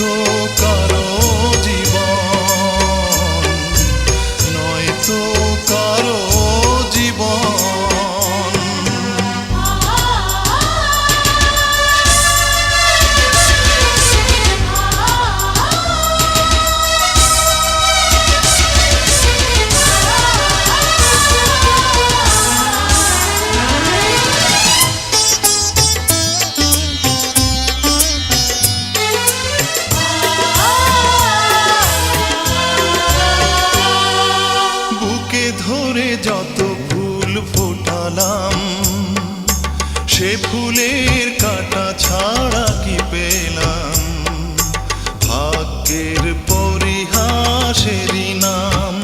নয়তো কারো জীবন, নয়তো কারো জীবন। ধরে যত ফুল ফোটালাম, সে ফুলের কাঁটা ছাড়া কি পেলাম? ভাগ্যের পরিহাসেরই নাম।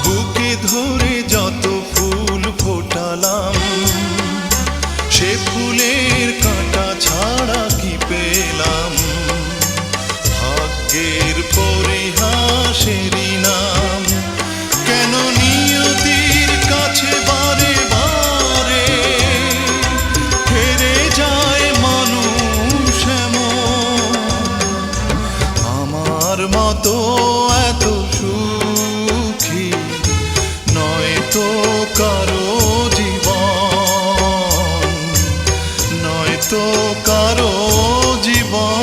বুকে ধরে যত ফুল ফোটালাম, সে ফুলের কাঁটা ছাড়া কি পেলাম? ভাগ্যের পরিহাসেরই নাম। কেন নিয়তির কাছে বারে বারে হেরে যায় মানুষ এমন? আমার মতো এত সুখী নয়তো কারো জীবন, নয়তো কারো জীবন।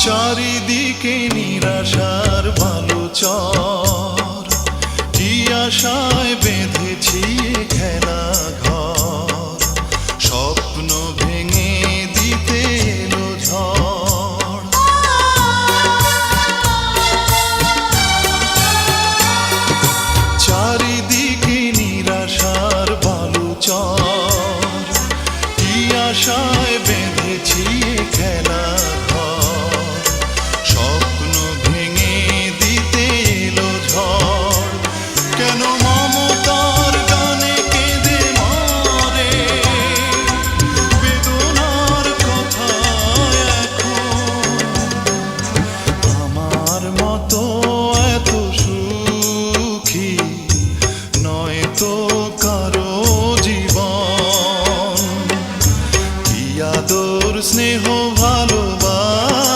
চারিদিকে নিরাশার ভালো চর, কি আশায় বেঁধেছি খেলা ঘর? স্বপ্ন ভেঙে দিতে এলো ঝড়। চারিদিকে নিরাশার ভালো চর, কি আশায় বেঁধেছি খেলা ঘর? স্বপ্ন ভেঙে দিতে এলো ঝড়। কেন মমতার গানে কেঁদে মরে বেদনার কথা এখন? আমার মতো এত সুখী নয়তো কারো জীবন। কি আদর স্নেহ ভালোবাসা